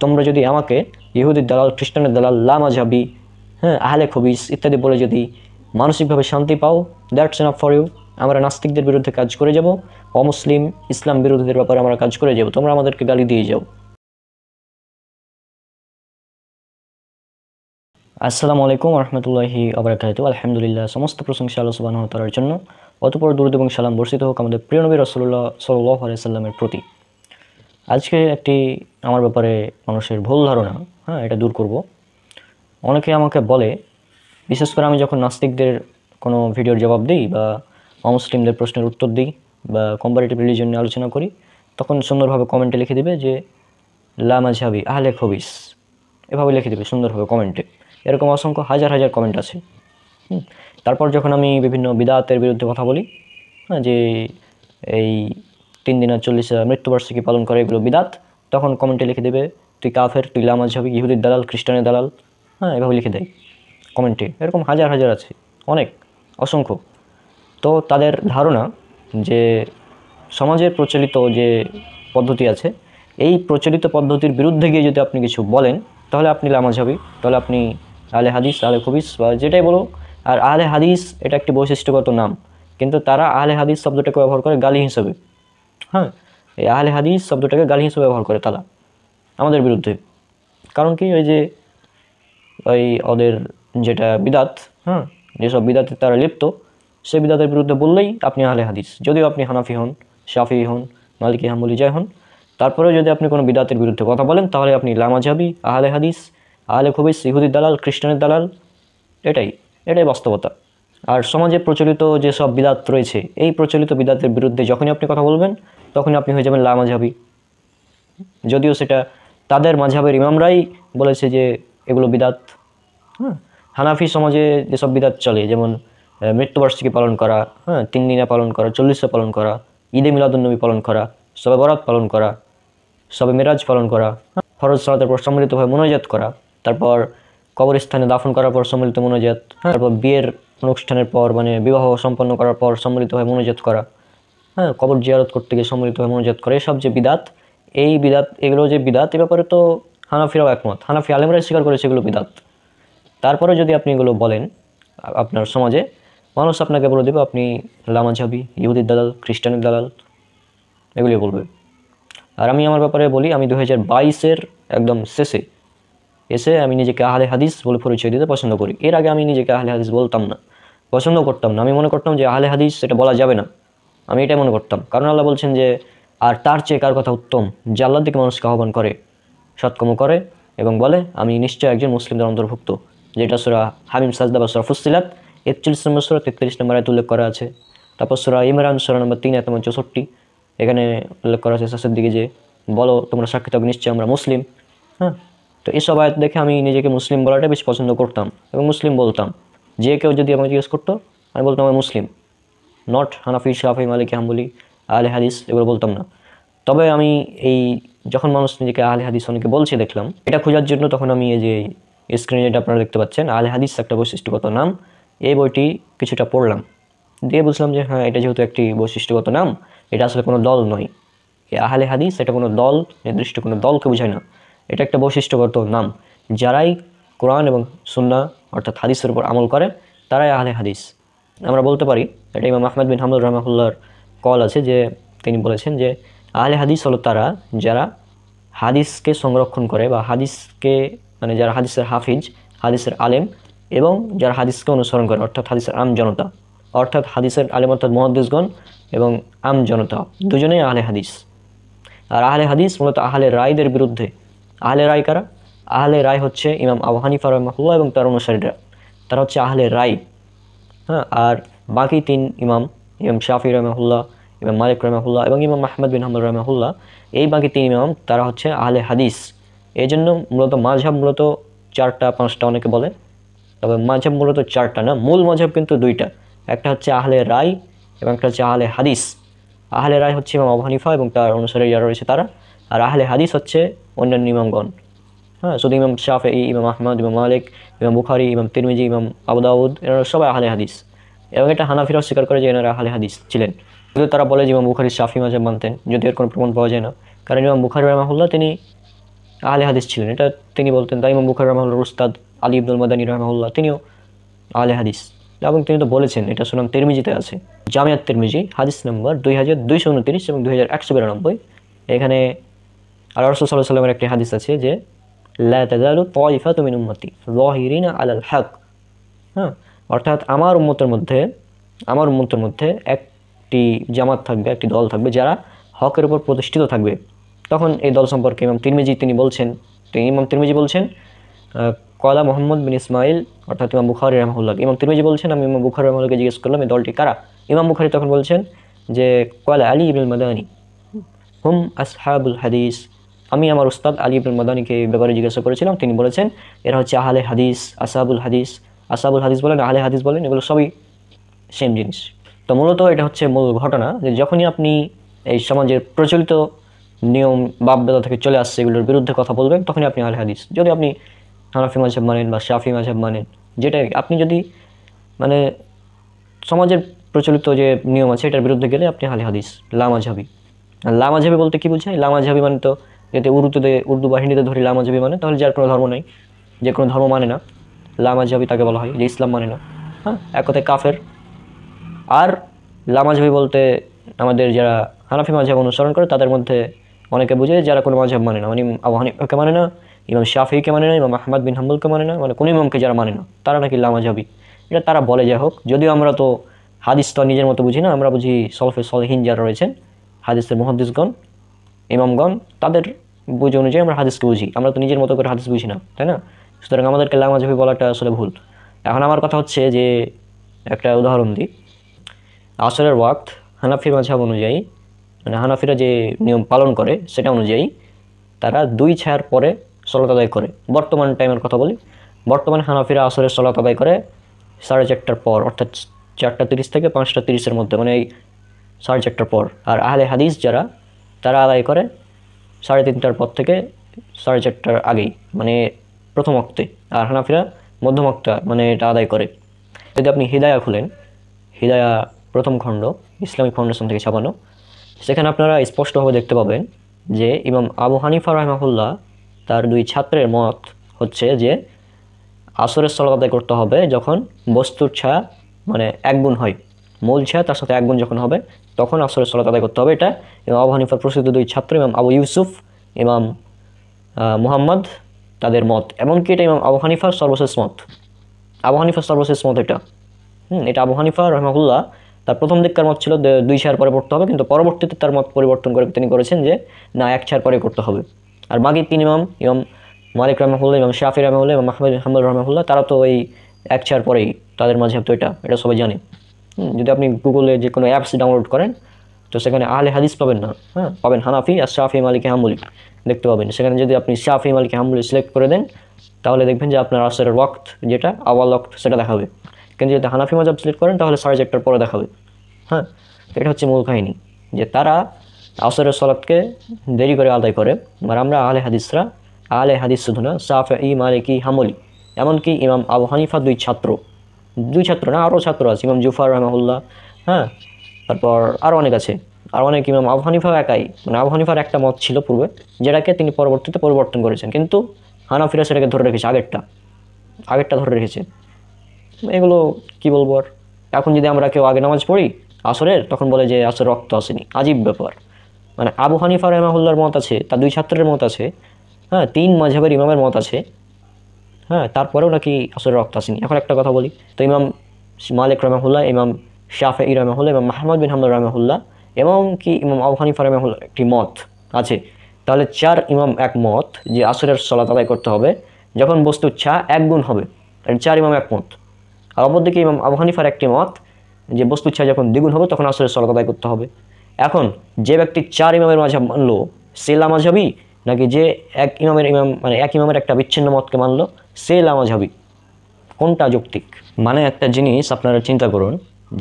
তোমরা যদি আমাকে ইহুদির দালাল, খ্রিস্টানের দালাল, লামাঝাবি, হ্যাঁ, আহলে খবিস ইত্যাদি বলে যদি মানসিকভাবে শান্তি পাও, দ্যাটস এনাফ ফর ইউ। আমরা নাস্তিকদের বিরুদ্ধে কাজ করে যাব, অমুসলিম ইসলাম বিরোধীদের ব্যাপারে আমরা কাজ করে যাব, তোমরা আমাদেরকে গালি দিয়ে যাও। আসসালামু আলাইকুম রহমতুল্লাহি আবরাকাতু। আলহামদুলিল্লাহ, সমস্ত প্রশংসা আল্লাহ সুবহানাহু ওয়া তাআলার জন্য। অতঃপর দরুদ এবং সালাম বর্ষিত হোক আমাদের প্রিয় নবী রাসূলুল্লাহ সাল্লাল্লাহু আলাইহি সাল্লামের প্রতি। আজকে একটি আমার ব্যাপারে মানুষের ভুল ধারণা, হ্যাঁ, এটা দূর করব। অনেকে আমাকে বলে, বিশেষ করে আমি যখন নাস্তিকদের কোনো ভিডিওর জবাব দিই বা অমুসলিমদের প্রশ্নের উত্তর দিই বা কম্পারেটিভ রিলিজন নিয়ে আলোচনা করি, তখন সুন্দরভাবে কমেন্টে লিখে দিবে যে লামাঝহাবি, আহলে খবিস, এভাবে লিখে দেবে সুন্দরভাবে কমেন্টে। এরকম অসংখ্য হাজার হাজার কমেন্ট আছে। তারপর যখন আমি বিভিন্ন বিদাতের বিরুদ্ধে কথা বলি, হ্যাঁ, যে এই 3 দিন আর 40 মৃত্যুবার্ষিকী পালন করে এগুলো বিদাত, তখন কমেন্টে লিখে দেবে তুই কাফের, তুই লামাঝহাবি, ইহুদির দালাল, খ্রিস্টানের দালাল, হ্যাঁ, এভাবে লিখে দেয় কমেন্টে। এরকম হাজার হাজার আছে, অনেক, অসংখ্য। তো তাদের ধারণা যে সমাজের প্রচলিত যে পদ্ধতি আছে, এই প্রচলিত পদ্ধতির বিরুদ্ধে গিয়ে যদি আপনি কিছু বলেন, তাহলে আপনি লামাঝহাবি, তাহলে আপনি আহলে হাদিস, আহলে খবিস বা যেটাই বলো। আর আহলে হাদিস এটা একটি বৈশিষ্ট্যগত নাম, কিন্তু তারা আহলে হাদিস শব্দটাকে ব্যবহার করে গালি হিসেবে। হ্যাঁ, এই আহলে হাদিস শব্দটাকে গালি হিসেবে ব্যবহার করে তারা আমাদের বিরুদ্ধে। কারণ কি, ওই যে ওই ওদের যেটা বিদাত, হ্যাঁ, যেসব বিদাতে তারা লিপ্ত, সেই বিদাতের বিরুদ্ধে বললেই আপনি আহলে হাদিস, যদিও আপনি হানাফি হন, শাফি হন, মালিকি, হাম্বলি যাই হন। তারপরেও যদি আপনি কোনো বিদাতের বিরুদ্ধে কথা বলেন, তাহলে আপনি লামাঝহাবি, আহলে হাদিস, আহলে খবিস, ইহুদির দালাল, খ্রিস্টানের দালাল। এটাই এটাই বাস্তবতা। আর সমাজে প্রচলিত যেসব বিদাত রয়েছে, এই প্রচলিত বিদাতের বিরুদ্ধে যখনই আপনি কথা বলবেন, তখনই আপনি হয়ে যাবেন লামাঝহাবি, যদিও সেটা তাদের মাঝহাবের ইমামরাই বলেছে যে এগুলো বিদাত। হ্যাঁ, হানাফি সমাজে যেসব বিদাত চলে, যেমন মৃত্যুবার্ষিকী পালন করা, হ্যাঁ, 3 দিনা পালন করা, 40 পালন করা, ঈদে মিলাদুন্নবী পালন করা, শবে বরাত পালন করা, শবে মিরাজ পালন করা, ফরজ সালাতের পর সম্মিলিতভাবে মোনাজাত করা, তারপর কবরস্থানে দাফন করার পর সম্মিলিত মোনাজাত, তারপর বিয়ের অনুষ্ঠানের পর মানে বিবাহ সম্পন্ন করার পর সম্মিলিতভাবে মোনাজাত করা, হ্যাঁ, কবর জিয়ারত করতে গিয়ে সম্মিলিতভাবে মোনাজাত করে, এসব যে বিদাত, এই বিদাত, এগুলো যে বিদাত, এ ব্যাপারে তো হানাফিরাও একমত, হানাফি আলেমরাই স্বীকার করেছে এগুলো বিদাত। তারপরে যদি আপনি এগুলো বলেন আপনার সমাজে, মানুষ আপনাকে বলে দেবে আপনি লামাঝহাবি, ইহুদির দালাল, খ্রিস্টানের দালাল, এগুলি বলবে। আর আমি আমার ব্যাপারে বলি, আমি 2022-এর একদম শেষে এসে আমি নিজেকে আহলে হাদিস বলে পরিচয় দিতে পছন্দ করি। এর আগে আমি নিজেকে আহলে হাদিস বলতাম না, পছন্দ করতাম না। আমি মনে করতাম যে আহলে হাদিস এটা বলা যাবে না, আমি এটাই মনে করতাম। কারণ আল্লাহ বলছেন যে আর তার চেয়ে কার কথা উত্তম, যে আল্লাহর দিকে মানুষকে আহ্বান করে, সৎকর্ম করে এবং বলে আমি নিশ্চয় একজন মুসলিমদের অন্তর্ভুক্ত, যেটা সূরা হামিম সাজদা বা সূরা ফুসসিলাত 41 নম্বর সূরা 43 নম্বর আয়াতে উল্লেখ করা আছে। তারপর সূরা ইমরান সূরা নম্বর 3 আয়াত নম্বর 64 এখানে উল্লেখ করা আছে শেষের দিকে যে বলো তোমরা সাক্ষী থাকো নিশ্চয় আমরা মুসলিম। হ্যাঁ, তো এসব আয়াত দেখে আমি নিজেকে মুসলিম বলাটা বেশি পছন্দ করতাম এবং মুসলিম বলতাম। যে কেউ যদি আমাকে জিজ্ঞেস করতো, আমি বলতাম আমি মুসলিম, নট হানাফি, শাফি, মালিকি, হাম্বলি, আহলে হাদিস, এগুলো বলতাম না। তবে আমি এই যখন মানুষ নিজেকে আহলে হাদিস অনেকে বলছে দেখলাম, এটা খোঁজার জন্য তখন আমি এই যে স্ক্রিনে যেটা আপনারা দেখতে পাচ্ছেন, আহলে হাদিস একটা বৈশিষ্ট্যগত নাম, এই বইটি কিছুটা পড়লাম, দিয়ে বুঝলাম যে হ্যাঁ, এটা যেহেতু একটি বৈশিষ্ট্যগত নাম, এটা আসলে কোনো দল নয়। এই আহলে হাদিস এটা কোনো দল, নির্দিষ্ট কোনো দলকে বোঝায় না, এটা একটা বৈশিষ্ট্যগত নাম। যারাই কোরআন এবং সুন্নাহ অর্থাৎ হাদিসের উপর আমল করে, তারাই আহলে হাদিস। আমরা বলতে পারি, এটা ইমাম আহমদ বিন হাম্বল রাহমাহুল্লাহর কল আছে যে তিনি বলেছেন যে আহলে হাদিস হলো তারা যারা হাদিসকে সংরক্ষণ করে বা হাদিসকে মানে যারা হাদিসের হাফিজ, হাদিসের আলেম এবং যারা হাদিসকে অনুসরণ করে, অর্থাৎ হাদিসের আম জনতা, অর্থাৎ হাদিসের আলেম অর্থাৎ মুহাদ্দিসগণ এবং আম জনতা দুজনেই আহলে হাদিস। আর আহলে হাদিস মূলত আহলে রায়দের বিরুদ্ধে। আহলে রায় কারা? আহলে রায় হচ্ছে ইমাম আবু হানিফা রাহিমাহুল্লাহ এবং তার অনুসারীরা, তারা হচ্ছে আহলে রায়। হ্যাঁ, আর বাকি 3 ইমাম, ইমাম শাফি রাহিমাহুল্লাহ, ইমাম মালিক রাহিমাহুল্লাহ এবং ইমাম আহমদ বিন হাম্বল রাহিমাহুল্লাহ, এই বাকি 3 ইমাম তারা হচ্ছে আহলে হাদিস। এই জন্য মূলত মাযহাব মূলত 4টা 5টা অনেকে বলে, তবে মাযহাব মূলত 4টা না, মূল মাযহাব কিন্তু 2টা। একটা হচ্ছে আহলে রায় এবং একটা হচ্ছে আহলে হাদিস। আহলে রায় হচ্ছে ইমাম আবু হানিফা এবং তার অনুসারী যারা রয়েছে তারা, আর আহলে হাদিস হচ্ছে অন্যান্য ইমামগণ। হ্যাঁ, শুধু ইমাম শাফি, ইমাম আহমদ, ইমাম মালিক, ইমাম বুখারী, ইমাম তিরমিজি, ইমাম আবু দাউদ, এনারা সবাই আহলে হাদিস। এবং এটা হানাফিরাও স্বীকার করে যে এনারা আহলে হাদিস ছিলেন। কিন্তু তারা বলে যে ইমাম বুখারী শাফি মাযহাব মানতেন, যদি এর কোনো প্রমাণ পাওয়া যায় না। কারণ ইমাম বুখারী রাহিমাহুল্লাহ তিনি আহলে হাদিস ছিলেন, এটা তিনি বলতেন। তাই ইমাম বুখারী রাহমাহুল্লাহর উস্তাদ আলী ইবনুল মাদানী রাহমাহুল্লাহ তিনিও আহলে হাদিস, এবং তিনি তো বলেছেন, এটা সুনান তিরমিজিতে আছে, জামিয়াত তিরমিজি হাদিস নম্বর 2229 এবং 2192। এখানে আল্লাহ রাসূল সাল্লাল্লাহু আলাইহি ওয়াসাল্লামের একটি হাদিস আছে যে লা তাযালু তাইফাতু মিন উম্মতি যাহিরিনা আলাল হক। হ্যাঁ, অর্থাৎ আমার উম্মতের মধ্যে একটি জামাত থাকবে, একটি দল থাকবে যারা হকের উপর প্রতিষ্ঠিত থাকবে। তখন এই দল সম্পর্কে ইমাম তিরমিজি ইমাম তিরমিজি বলছেন কলা মোহাম্মদ বিন ইসমাইল, অর্থাৎ ইমাম বুখারী রাহমাহুল্লাহ। ইমাম তিরমিজি বলছেন, আমি ইমাম বুখারী রাহমাহুল্লাহকে জিজ্ঞেস করলাম এই দলটি কারা। ইমাম বুখারী তখন বলছেন যে কলা আলী ইবনুল মাদানী হুম আসহাবুল হাদিস। আমি আমার উস্তাদ আলী ইবনুল মাদানীকে এই ব্যাপারে জিজ্ঞাসা করেছিলাম, তিনি বলেছেন এরা হচ্ছে আহলে হাদিস, আসহাবুল হাদিস। আসহাবুল হাদিস বলেন, আহলে হাদিস বলেন, এগুলো সবই সেম জিনিস। তো মূলত এটা হচ্ছে মূল ঘটনা, যে যখনই আপনি এই সমাজের প্রচলিত নিয়ম বাপদাদা থেকে চলে আসছে এগুলোর বিরুদ্ধে কথা বলবেন, তখনই আপনি আহলে হাদিস। যদি আপনি হানাফি মাযহাব মানেন বা শাফি মাযহাব মানেন, যেটাই আপনি যদি মানে সমাজের প্রচলিত যে নিয়ম আছে এটার বিরুদ্ধে গেলে আপনি আহলে হাদিস, লা মাযহাবী। আর লা মাযহাবী বলতে কি বুঝায়? লা মাযহাবী মানে তো যদি উর্দু বা হিন্দিতে ধরি লা মাযহাবী মানে, তাহলে যার কোনো ধর্ম নাই, যে কোনো ধর্ম মানে না, লা মাযহাবী তাকে বলা হয়, যে ইসলাম মানে না। হ্যাঁ, এক কথায় কাফের। আর লা মাযহাবী বলতে আমাদের যারা হানাফি মাযহাব অনুসরণ করে তাদের মধ্যে অনেকে বুঝে যারা কোনো মাযহাব মানে না, মানে আবু হানিফাকে মানে না, ইমাম শাফিঈকে মানে না, ইমাম আহমদ বিন হাম্বলকে মানে না, মানে কোনো ইমামকে যারা মানে না তারা নাকি লা মাযহাবী। এটা তারা বলে। যাই হোক, যদিও আমরা তো হাদিস তো নিজের মতো বুঝি না, আমরা বুঝি সলফে সলেহিন যারা রয়েছেন হাদিসের মুহাদ্দিসগণ, ইমামগণ, তাদের বুঝে অনুযায়ী আমরা হাদিসকে বুঝি। আমরা তো নিজের মতো করে হাদিস বুঝি না, তাই না? সুতরাং আমাদেরকে লা মাযহাবী বলাটা আসলে ভুল। এখন আমার কথা হচ্ছে যে একটা উদাহরণ দিই। আসরের ওয়াক্ত হানাফি মাযহাব অনুযায়ী, মানে হানাফিরা যে নিয়ম পালন করে সেটা অনুযায়ী তারা 2 ছায়ার পরে সলাত আদায় করে। বর্তমান টাইমের কথা বলি, বর্তমানে হানাফিরা আসরের সলাত আদায় করে 4:30টার পর, অর্থাৎ 4:30 থেকে 5:30-এর মধ্যে, মানে এই 4:30টার পর। আর আহলে হাদিস যারা, তারা আদায় করে 3:30টার পর থেকে 4:30টার আগেই, মানে প্রথম ওয়াক্তে। আর হানাফিরা মধ্যম ওয়াক্তে মানে এটা আদায় করে। যদি আপনি হিদায়া খুলেন, হিদায়া প্রথম খণ্ড ইসলামিক ফাউন্ডেশন থেকে ছাপানো, সেখানে আপনারা স্পষ্টভাবে দেখতে পাবেন যে ইমাম আবু হানিফা রাহিমাহুল্লাহ তার 2 ছাত্রের মত হচ্ছে যে আসরের সালাত আদায় করতে হবে যখন বস্তুর ছায়া মানে 1 গুণ হয়, মূল ছায়া তার সাথে 1 গুণ যখন হবে তখন আসরের সালাত আদায় করতে হবে। এটা ইমাম আবু হানিফার প্রসিদ্ধ 2 ছাত্র ইমাম আবু ইউসুফ, ইমাম মুহাম্মদ, তাদের মত। এমনকি এটা ইমাম আবু হানিফার সর্বশেষ মত। আবু হানিফার সর্বশেষ মত এটা। এটা আবু হানিফা রাহিমাহুল্লাহ তার প্রথম দিককার মত ছিল 2 ছায়ার পরে পড়তে হবে, কিন্তু পরবর্তীতে তার মত পরিবর্তন করে তিনি করেছেন যে না, 1 ছায়ার পরে করতে হবে। আর বাকি 3 ইমাম, ইমাম মালিক রাহিমাহুল্লাহ, ইমাম শাফি রাহিমাহুল্লাহ, ইমাম আহমদ বিন হাম্বল রাহিমাহুল্লাহ, তারা তো এই 1 ছায়ার পরেই তাদের মাযহাব, তো এটা সবাই জানে। যদি আপনি গুগলে যে কোনো অ্যাপস ডাউনলোড করেন তো সেখানে আহলে হাদিস পাবেন না, পাবেন হানাফি আর শাফি মালিকি হাম্বলি দেখতে পাবেন। সেখানে যদি আপনি শাফি মালিকি হাম্বলি সিলেক্ট করে দেন তাহলে দেখবেন যে আপনার আসরের ওয়াক্ত যেটা আওয়াল ওয়াক্ত সেটা দেখাবে। কিন্তু যদি হানাফি মাযহাব সিলেক্ট করেন তাহলে 4:30টার পরে দেখাবে। এটা হচ্ছে মূল কাহিনী, যে তারা আসরের সালাতকে দেরি করে আদায় করে। আর আমরা আহলে হাদিসরা, আহলে হাদিস শুধু না, শাফিঈ, মালিকি, হাম্বলি, এমনকি ইমাম আবু হানিফা 2 ছাত্র না, আরও ছাত্র আছে, ইমাম জুফার রাহিমাহুল্লাহ, তারপর আরও অনেক আছে। আর অনেক ইমাম আবু হানিফা একাই, মানে আবু হানিফার একটা মত ছিল পূর্বে, যেটাকে তিনি পরবর্তীতে পরিবর্তন করেছেন, কিন্তু হানাফিরা সেটাকে ধরে রেখেছে, আগেরটা ধরে রেখেছে। এগুলো কি বলবো আর। এখন যদি আমরা কেউ আগে নামাজ পড়ি আসরের, তখন বলে যে আসর রক্ত আসেনি। আজীব ব্যাপার। মানে আবু হানিফা রাহিমাহুল্লাহর মত আছে, তার 2 ছাত্রের মত আছে, 3 মাযহাবের ইমামের মত আছে, তারপরেও নাকি আসরের রক্ত আসেনি। এখন একটা কথা বলি, তো ইমাম মালিক রাহিমাহুল্লাহ, ইমাম শাফিঈ রাহিমাহুল্লাহ, ইমাম আহমদ বিন হাম্বল রাহিমাহুল্লাহ এবং কি ইমাম আবু হানিফা রাহিমাহুল্লাহ একটি মত আছে, তাহলে 4 ইমাম এক মত যে আসরের সালাত আদায় করতে হবে যখন বস্তুর ছায়া 1 গুণ হবে। 4 ইমাম এক মত। আর অপরদিকে ইমাম আবু হানিফার একটি মত যে বস্তুর ছায়া যখন দ্বিগুণ হবে তখন আসরের সালাত আদায় করতে হবে। এখন যে ব্যক্তি 4 ইমামের মাঝহাব মানলো সে লা মাযহাবী, নাকি যে এক ইমামের একটা বিচ্ছিন্ন মতকে মানলো সে লা মাযহাবী? কোনটা যৌক্তিক? মানে একটা জিনিস আপনারা চিন্তা করুন,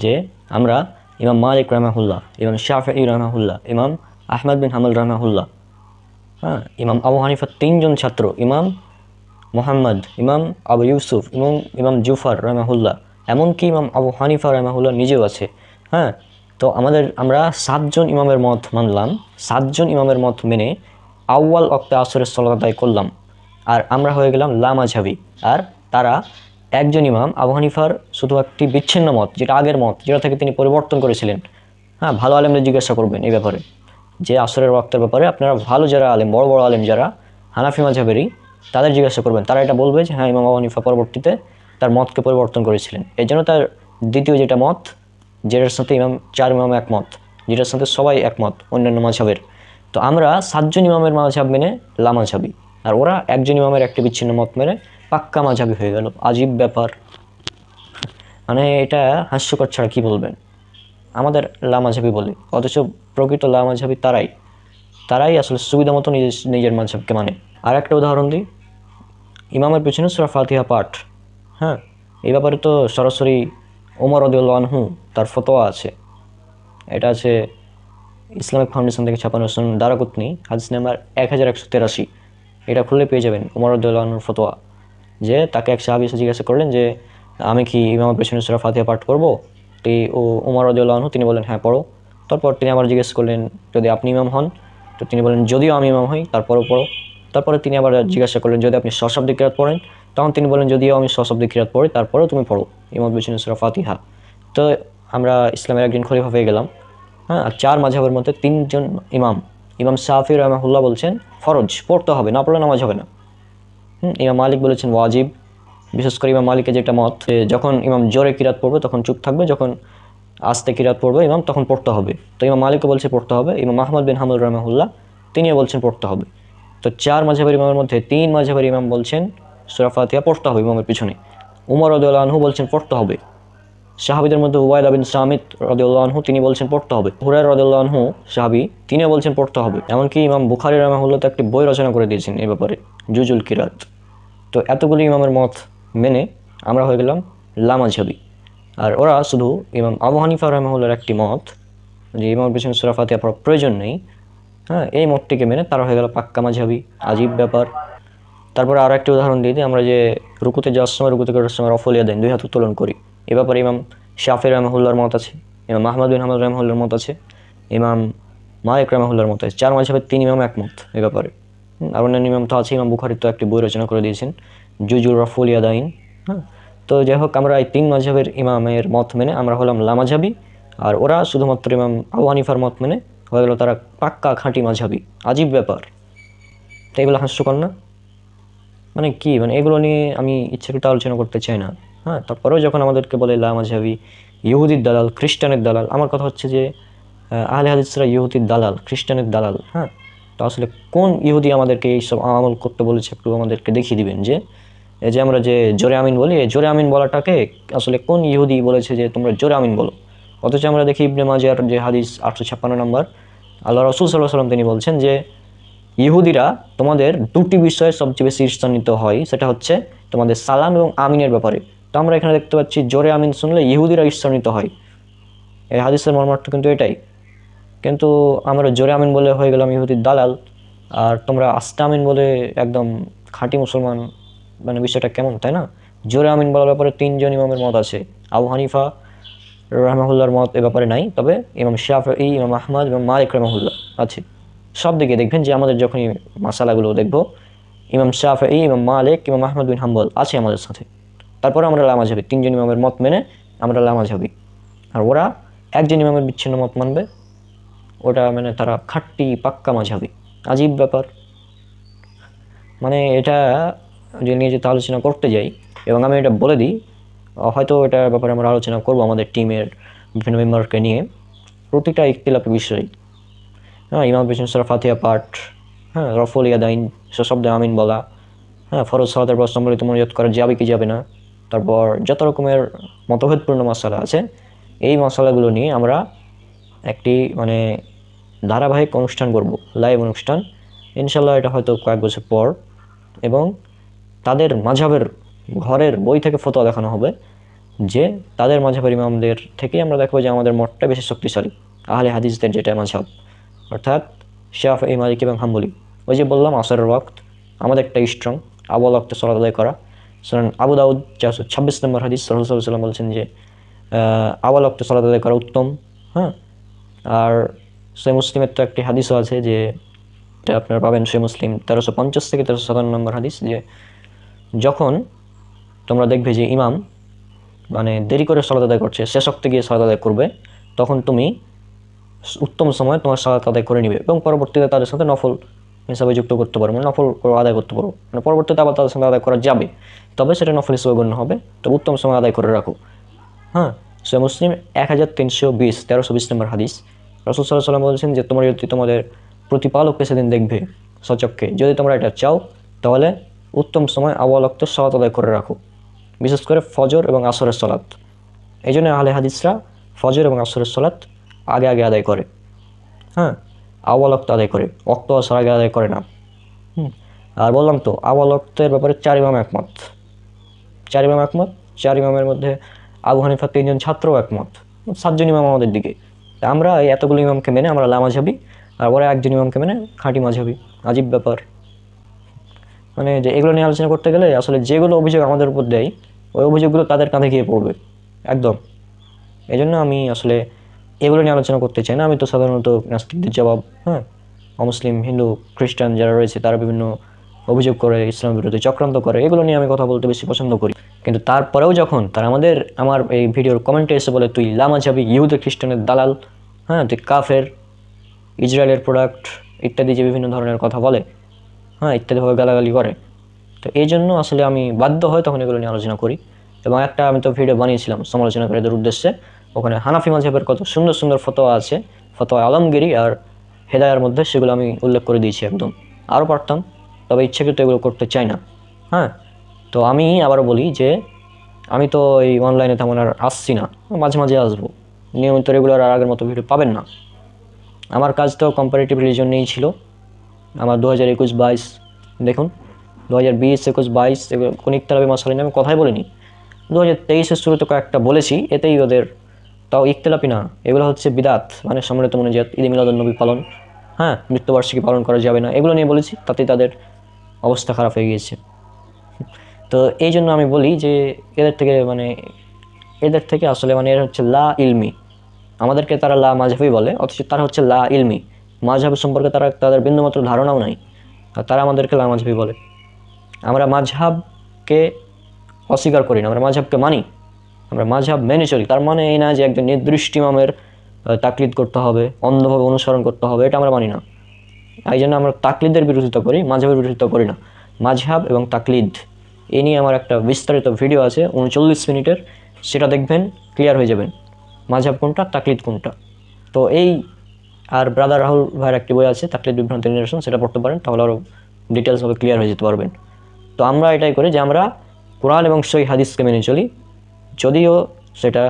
যে আমরা ইমাম মালিক রাহিমাহুল্লাহ, ইমাম শাফিঈ রাহিমাহুল্লাহ, ইমাম আহমদ বিন হাম্বল রাহিমাহুল্লাহ, ইমাম আবু হানিফার 3 জন ছাত্র, ইমাম মুহাম্মদ, ইমাম আবু ইউসুফ এবং ইমাম জুফার রাহিমাহুল্লাহ, এমনকি ইমাম আবু হানিফা রাহিমাহুল্লাহ নিজেও আছে। তো আমরা 7 জন ইমামের মত মানলাম। 7 জন ইমামের মত মেনে আউয়াল ওয়াক্তে আসরের সালাত আদায় করলাম, আর আমরা হয়ে গেলাম লা মাযহাবী। আর তারা একজন ইমাম আবু হানিফার শুধু একটি বিচ্ছিন্ন মত, যেটা আগের মত, যেটা থেকে তিনি পরিবর্তন করেছিলেন। হ্যাঁ, ভালো আলেমদের জিজ্ঞাসা করবেন এই ব্যাপারে, যে আসরের ওয়াক্তের ব্যাপারে আপনারা ভালো যারা আলেম, বড় বড় আলেম যারা হানাফি মাযহাবেরই, তাদের জিজ্ঞাসা করবেন। তারা এটা বলবে যে হ্যাঁ, ইমাম আবু হানিফা পরবর্তীতে তার মতকে পরিবর্তন করেছিলেন। এই জন্য তার দ্বিতীয় যেটা মত, যেটার সাথে চার ইমাম একমত, যেটার সাথে সবাই একমত অন্যান্য মাযহাবের। তো আমরা 7জন ইমামের মাযহাব মেনে লা মাযহাবী, আর ওরা একজন ইমামের একটি বিচ্ছিন্ন মত মেনে পাক্কা মাযহাবী হয়ে গেল। আজীব ব্যাপার, মানে এটা হাস্যকর ছাড়া কি বলবেন। আমাদের লা মাযহাবী বলে, অথচ প্রকৃত লা মাযহাবী তারাই আসলে সুবিধা মতো নিজের মাযহাবকে মানে। আর একটা উদাহরণ দিই, ইমামের পেছনে সূরা ফাতিহা পাঠ। হ্যাঁ, এই ব্যাপারে তো সরাসরি ওমর রাদিয়াল্লাহু আনহু তার ফতোয়া আছে। এটা আছে ইসলামিক ফাউন্ডেশন থেকে ছাপানো, সুনান দারাকুতনি, হাদিস নাম্বার 1183। এটা খুললে পেয়ে যাবেন ওমর রাদিয়াল্লাহু আনহুর ফতোয়া। যে তাকে এক সাহাবী এসে জিজ্ঞাসা করলেন যে আমি কি ইমামের পেছনে সূরা ফাতিহা পাঠ করবো? তো ওমর রাদিয়াল্লাহু আনহু তিনি বলেন হ্যাঁ পড়ো। তারপর তিনি আবার জিজ্ঞেস করলেন যদি আপনি ইমাম হন? তো তিনি বলেন যদিও আমি ইমাম হই তারপরও পড়ো। তারপরে তিনি আবার জিজ্ঞাসা করলেন যদি আপনি সশব্দে কিরাত পড়েন? তখন তিনি বলেন যদিও আমি সশব্দে কিরাত পড়ি তারপরেও তুমি পড়ো ইমামের পেছনে সূরা ফাতিহা। তো আমরা ইসলামের একজন খলিফা হয়ে গেলাম। হ্যাঁ, আর 4 মাযহাবের মধ্যে 3জন ইমাম শাফি রাহিমাহুল্লাহ বলছেন ফরজ, পড়তে হবে, না পড়লে নামাজ হবে না। ইমাম মালিক বলেছেন ওয়াজিব। বিশেষ করে ইমাম মালিকের যেটা মত, যখন ইমাম জোরে কিরাত পড়বে তখন চুপ থাকবে, যখন আস্তে কিরাত পড়বে ইমাম তখন পড়তে হবে। তো ইমাম মালিকও বলছে পড়তে হবে, ইমাম আহমদ বিন হাম্বল রাহিমাহুল্লাহ তিনিও বলছেন পড়তে হবে। তো 4 মাযহাবের ইমামের মধ্যে 3 মাযহাবের ইমাম বলছেন সূরা ফাতিহা পড়তে হবে ইমামের পিছনে। উমর রাদিয়াল্লাহু আনহু বলছেন পড়তে হবে। সাহাবীদের মধ্যে উবায়দা বিন সামিত রাদিয়াল্লাহু আনহু তিনি বলছেন পড়তে হবে। হুরায়রা রাদিয়াল্লাহু আনহু সাহাবী তিনিও বলছেন পড়তে হবে। এমনকি ইমাম বুখারী রাহিমাহুল্লাহ তো একটি বই রচনা করে দিয়েছেন এই ব্যাপারে, জুজুল কিরাত। তো এতগুলি ইমামের মত মেনে আমরা হয়ে গেলাম লা মাযহাবী। আর ওরা শুধু ইমাম আবু হানিফা রাহিমাহুল্লাহর একটি মত, যে ইমামের পেছনে সূরা ফাতিহা পড়ার প্রয়োজন নেই, হ্যাঁ, এই মতটিকে মেনে তারা হয়ে গেল পাক্কা মাযহাবী। আজীব ব্যাপার। তারপরে আরও একটি উদাহরণ দিয়ে দিই, আমরা যে রুকুতে যাওয়ার সময়, রুকুতে করার সময় রফলিয়া দেন, 2 হাত উত্তোলন করি। এ ব্যাপারে ইমাম শাফি রাহিমাহুল্লাহর মত আছে, ইমাম আহমদ বিন হাম্বল রাহিমাহুল্লাহর মত আছে, ইমাম মালিক রাহিমাহুল্লাহর মত আছে। 4 মাযহাবের 3 ইমাম একমত এ ব্যাপারে। আর অন্যান্য ইমাম তো আছে, ইমাম বুখারী তো একটি বই রচনা করে দিয়েছেন জুজুর রফলিয়া দাইন। হ্যাঁ, তো যাই হোক, আমরা এই 3 মাযহাবের ইমামের মত মেনে আমরা হলাম লা মাযহাবী, আর ওরা শুধুমাত্র ইমাম আবু হানিফার মত মেনে হয়ে গেল তারা পাক্কা খাঁটি মাযহাবী। আজীব ব্যাপার। তো এগুলো হাস্যকর না? মানে কি, মানে এগুলো নিয়ে আমি ইচ্ছাকৃত আলোচনা করতে চাই না। হ্যাঁ, তারপরেও যখন আমাদেরকে বলে লা মাযহাবী, ইহুদির দালাল, খ্রিস্টানের দালাল, আমার কথা হচ্ছে যে আহলে হাদিসরা ইহুদির দালাল, খ্রিস্টানের দালাল। হ্যাঁ, তো আসলে কোন ইহুদি আমাদেরকে এইসব আমল করতে বলেছে একটু আমাদেরকে দেখিয়ে দিবেন। যে এই যে আমরা যে জোরে আমিন বলি, এই জোরে আমিন বলাটাকে আসলে কোন ইহুদি বলেছে যে তোমরা জোরে আমিন বলো? অথচ আমরা দেখি ইবনে মাজার যে হাদিস 856 নম্বর, আল্লাহ রাসূল সাল্লাল্লাহু আলাইহি ওয়াসাল্লাম তিনি বলছেন যে ইহুদিরা তোমাদের 2টি বিষয়ে সবচেয়ে বেশি ঈর্ষান্বিত হয়, সেটা হচ্ছে তোমাদের সালাম এবং আমিনের ব্যাপারে। তো আমরা এখানে দেখতে পাচ্ছি জোরে আমিন শুনলে ইহুদিরা ঈর্ষান্বিত হয়। এই হাদিসের মর্মার্থ কিন্তু এটাই। কিন্তু আমরা জোরে আমিন বলে হয়ে গেলাম ইহুদির দালাল, আর তোমরা আস্তে আমিন বলে একদম খাঁটি মুসলমান। মানে বিষয়টা কেমন, তাই না? জোরে আমিন বলার ব্যাপারে 3জন ইমামের মত আছে। আবু হানিফা রাহিমাহুল্লাহর মত এ ব্যাপারে নাই, তবে ইমাম শাফিঈ, ইমাম আহমদ এবং মালিক রাহিমাহুল্লাহ আছে। সব দিকে দেখবেন যে আমাদের যখনই মাসালাগুলো দেখব, ইমাম শাফিঈ, ইমাম মালিক, ইমাম আহমদ বিন হাম্বল আছে আমাদের সাথে। তারপরে আমরা লা মাযহাবী, 3জন ইমামের মত মেনে আমরা লা মাযহাবী। আর ওরা একজন ইমামের বিচ্ছিন্ন মত মানবে, ওটা মানে তারা খাঁটি পাক্কা মাযহাবী। আজীব ব্যাপার। মানে এটা যে নিয়ে যেতে আলোচনা করতে যাই, এবং আমি এটা বলে দিই, হয়তো এটার ব্যাপারে আমরা আলোচনা করব আমাদের টিমের বিভিন্ন মেম্বারকে নিয়ে, প্রতিটা ইখতিলাফি বিষয়। হ্যাঁ, ইমাম পেছনে সূরা ফাতিহা পাঠ, হ্যাঁ, রফল ইয়াদাইন, সশব্দে আমিন বলা, হ্যাঁ, ফরজ সালাতের পর সম্মিলিত মুনাজাত করা যাবে কি যাবে না, তারপর যত রকমের মতভেদপূর্ণ মশালা আছে, এই মশালাগুলো নিয়ে আমরা একটি মানে ধারাবাহিক অনুষ্ঠান করব, লাইভ অনুষ্ঠান ইনশাল্লাহ। এটা হয়তো কয়েক বছর পর, এবং তাদের মাযহাবের ঘরের বই থেকে ফতোয়া দেখানো হবে, যে তাদের মাযহাবের ইমামদের থেকে আমরা দেখব যে আমাদের মতটা বেশি শক্তিশালী, আহলে হাদিসদের যেটা মাযহাব, অর্থাৎ শাফিঈ, মালিকি এবং হাম্বলি। ওই যে বললাম আসরের ওয়াক্ত আমাদেরটা স্ট্রং, আউয়াল ওয়াক্তে সালাত আদায় করা। সুনান আবু দাউদ 426 নম্বর হাদিস, রাসূল সাল্লাল্লাহু আলাইহি ওয়াসাল্লাম বলছেন যে আউয়াল ওয়াক্তে সালাত আদায় করা উত্তম। হ্যাঁ, আর সহিহ মুসলিমের তো একটি হাদিসও আছে যে এটা আপনারা পাবেন সহিহ মুসলিম 1350 থেকে 1357 নম্বর হাদিস, যে যখন তোমরা দেখবে যে ইমাম মানে দেরি করে সালাত আদায় করছে, শেষ ওয়াক্তে গিয়ে সালাত আদায় করবে, তখন তুমি উত্তম সময় তোমার সালাত আদায় করে নিবে এবং পরবর্তীতে তাদের সাথে নফল হিসাবে যুক্ত করতে পারো, মানে নফল আদায় করতে পারো, মানে পরবর্তীতে আবার তাদের সাথে আদায় করা যাবে, তবে সেটা নফল হিসেবে গণ্য হবে। তো উত্তম সময় আদায় করে রাখো। হ্যাঁ, সহিহ মুসলিম 1320 1320 নম্বর হাদিস। রাসূল সাল্লাল্লাহু আলাইহি ওয়াসাল্লাম বলেছেন যে তোমরা যদি তোমাদের প্রতিপালককে সেদিন দেখবে সচক্ষে, যদি তোমরা এটা চাও তাহলে উত্তম সময় আউয়াল ওয়াক্তে সালাত আদায় করে রাখো, বিশেষ করে ফজর এবং আসরের সালাত। এই জন্য আহলে হাদিসরা ফজর এবং আসরের সালাত আগে আগে আদায় করে। হ্যাঁ, আউয়াল ওয়াক্ত আদায় করে, ওয়াক্ত আসার আগে আদায় করে না। আর বললাম তো আউয়াল ওয়াক্তের ব্যাপারে 4 ইমাম একমত। 4 ইমামের মধ্যে আবু হানিফার 3 জন ছাত্রও একমত, 7 জন ইমাম আমাদের দিকে। আমরা এই এতগুলো ইমামকে মেনে আমরা লা মাযহাবী, আর ওরা একজন ইমামকে মেনে খাঁটি মাযহাবী। আজীব ব্যাপার। মানে যে এগুলো নিয়ে আলোচনা করতে গেলে আসলে যেগুলো অভিযোগ আমাদের উপর দেয় ওই অভিযোগগুলো তাদের কাঁধে গিয়ে পড়বে একদম। এই জন্য আমি আসলে এগুলো নিয়ে আলোচনা করতে চাই না। আমি তো সাধারণত নাস্তিকদের জবাব, হ্যাঁ, অমুসলিম হিন্দু খ্রিস্টান যারা রয়েছে তারা বিভিন্ন অভিযোগ করে, ইসলামের বিরুদ্ধে চক্রান্ত করে, এগুলো নিয়ে আমি কথা বলতে বেশি পছন্দ করি। কিন্তু তারপরেও যখন তারা আমার এই ভিডিওর কমেন্টে এসে বলে তুই লা মাযহাবী, ইহুদি খ্রিস্টানের দালাল, হ্যাঁ, তুই কাফের, ইসরায়েলের প্রোডাক্ট ইত্যাদি যে বিভিন্ন ধরনের কথা বলে, হ্যাঁ, ইত্যাদিভাবে গালাগালি করে, তো এই জন্য আসলে আমি বাধ্য হই তখন এগুলো নিয়ে আলোচনা করি। এবং একটা আমি তো ভিডিও বানিয়েছিলাম সমালোচনাকারীদের উদ্দেশ্যে, ওখানে হানাফি মাযহাবের কত সুন্দর সুন্দর ফতোয়া আছে, ফতোয়া আলমগিরি আর হেদায়ার মধ্যে, সেগুলো আমি উল্লেখ করে দিয়েছি একদম। আরও পারতাম, তবে ইচ্ছাকৃত এগুলো করতে চাই না। হ্যাঁ, তো আমি আবারও বলি যে আমি তো এই অনলাইনে তেমন আর আসছি না, মাঝে মাঝে আসবো, নিয়মিত রেগুলার আর আগের মতো ভিডিও পাবেন না। আমার কাজ তো কম্পারেটিভ রিলিজন নিয়েই ছিল। আমার 2021-22 দেখুন, 2020-21-22 এগুলো কোন ইখতিলাফি মাসালা নিয়ে আমি কথাই বলিনি। 2023-এর শুরুতে কয়েকটা বলেছি, এতেই ওদের, তাও ইখতিলাফি না, এগুলো হচ্ছে বিদাত, মানে সম্মানিত মুনাজাত, ঈদ মিলাদুন্নবী পালন, হ্যাঁ, মৃত্যুবার্ষিকী পালন করা যাবে না, এগুলো নিয়ে বলেছি, তাতেই তাদের অবস্থা খারাপ হয়ে গিয়েছে। তো এই জন্য আমি বলি যে এদের থেকে আসলে মানে এরা হচ্ছে লা ইলমি। আমাদেরকে তারা লা মাযহাবী বলে, অথচ তারা হচ্ছে লা ইলমি। মাযহাব সম্পর্কে তাদের বিন্দুমাত্র ধারণাও নাই, আর তারা আমাদেরকে লা মাযহাবী বলে। আমরা মাযহাবকে অস্বীকার করি না, আমরা মাযহাবকে মানি, আমরা মাযহাব মেনে চলি। তার মানে এই না যে একজন নির্দিষ্ট ইমামের তাকলিদ করতে হবে, অন্ধভাবে অনুসরণ করতে হবে, এটা আমরা মানি না। এই জন্য আমরা তাকলিদের বিরোধিতা করি, মাযহাবের বিরোধিতা করি না। মাযহাব এবং তাকলিদ এ নিয়ে আমার একটা বিস্তারিত ভিডিও আছে 39 মিনিটের, সেটা দেখবেন, ক্লিয়ার হয়ে যাবেন মাযহাব কোনটা, তাকলিদ কোনটা। তো এই আর ব্রাদার রাহুল ভাইয়ের একটি বই আছে তাকলিদ বিভ্রান্তি নিরসন, সেটা পড়তে পারেন, তাহলে আরও ডিটেলসভাবে ক্লিয়ার হয়ে যেতে পারবেন। তো আমরা এটাই করি যে আমরা কোরআন এবং সহিহ হাদিসকে মেনে চলি, যদিও সেটা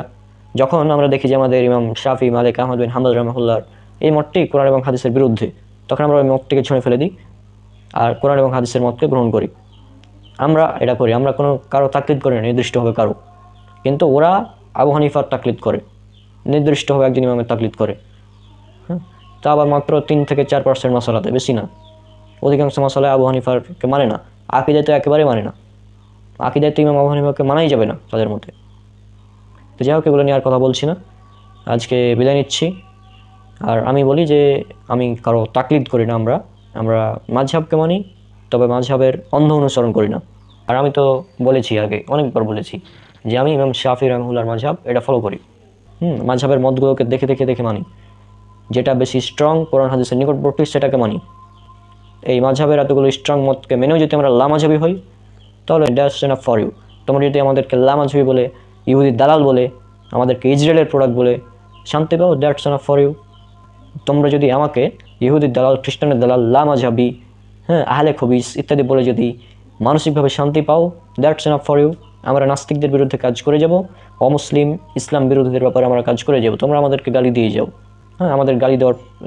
যখন আমরা দেখি যে আমাদের ইমাম শাফি, মালিক, আহমদ বিন হাম্বল রাহমাহুল্লাহ এই মতটি কোরআন এবং হাদিসের বিরুদ্ধে, তখন আমরা ওই মতটিকে ছুঁড়ে ফেলে দিই আর কোরআন এবং হাদিসের মতকে গ্রহণ করি। আমরা এটা করি, আমরা কারো তাকলিদ করি না নির্দিষ্টভাবে কারো, কিন্তু ওরা আবু হানিফার তাকলিদ করে, নির্দিষ্টভাবে একজন ইমামের তাকলিদ করে। হ্যাঁ, তা আবার মাত্র 3 থেকে 4% মাসালাতে, বেশি না। অধিকাংশ মাসালায় আবু হানিফারকে মানে না, আকিদায় তো একেবারেই মানে না, আকিদায় তো ইমাম আবু হানিফাকে মানাই যাবে না তাদের মতে। তো যাই হোক, এগুলো নিয়ে আর কথা বলছি না, আজকে বিদায় নিচ্ছি। আর আমি বলি যে আমি কারো তাকলিদ করি না, আমরা মাযহাবকে মানি, তবে মাযহাবের অন্ধ অনুসরণ করি না। আর আমি তো বলেছি আগে, অনেকবার বলেছি যে আমি ইমাম শাফি রাহমাহুল্লাহর মাযহাব এটা ফলো করি। মাযহাবের মতগুলোকে দেখে মানি, যেটা বেশি স্ট্রং কোরআন হাদিসের নিকটবর্তী সেটাকে মানি। এই মাযহাবের এতগুলো স্ট্রং মতকে মেনেও যদি আমরা লা মাযহাবী হই, তাহলে দ্যাটস এনাফ ফর ইউ। তোমরা যদি আমাদেরকে লা মাযহাবী বলে, ইহুদির দালাল বলে, আমাদেরকে ইসরায়েলের প্রোডাক্ট বলে শান্তি পাও, দ্যাটস এনাফ ফর ইউ। তোমরা যদি আমাকে ইহুদির দালাল, খ্রিস্টানের দালাল, লা মাযহাবী, হ্যাঁ, আহলে খবিস ইত্যাদি বলে যদি মানসিকভাবে শান্তি পাও, দ্যাটস এনাফ ফর ইউ। আমরা নাস্তিকদের বিরুদ্ধে কাজ করে যাব, অমুসলিম ইসলাম বিরোধীদের ব্যাপারে আমরা কাজ করে যাব, তোমরা আমাদেরকে গালি দিয়ে যাও। হ্যাঁ, আমাদের গালি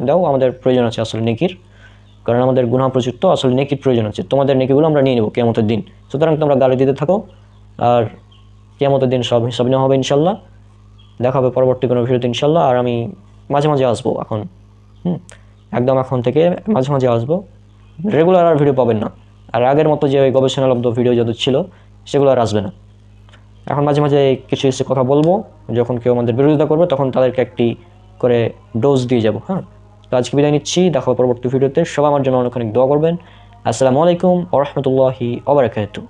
দাও, আমাদের প্রয়োজন আছে আসলে নেকির, কারণ আমাদের গুনাহ প্রযুক্ত, আসলে নেকির প্রয়োজন আছে। তোমাদের নেকিগুলো আমরা নিয়ে নেব কিয়ামতের দিন। সুতরাং তোমরা গালি দিতে থাকো, আর কিয়ামতের দিন সব হিসাব নেওয়া হবে ইনশাল্লাহ। দেখা হবে পরবর্তী কোনো ভিডিওতে ইনশাল্লাহ। আর আমি মাঝে মাঝে আসবো এখন, একদম এখন থেকে মাঝে মাঝে আসবো, রেগুলার আর ভিডিও পাবেন না। আর আগের মতো যে গবেষণালব্ধ ভিডিও যত ছিল সেগুলো আর আসবে না। এখন মাঝে মাঝে কিছু এসে কথা বলবো, যখন কেউ আমাদের বিরোধিতা করবে তখন তাদেরকে একটি করে ডোজ দিয়ে যাব। হ্যাঁ, তো আজকে বিদায় নিচ্ছি, দেখা হবে পরবর্তী ভিডিওতে। সবাই আমার জন্য অনেক অনেক দোয়া করবেন। আসসালামু আলাইকুম ওয়া রাহমাতুল্লাহি ওয়া বারাকাতুহু।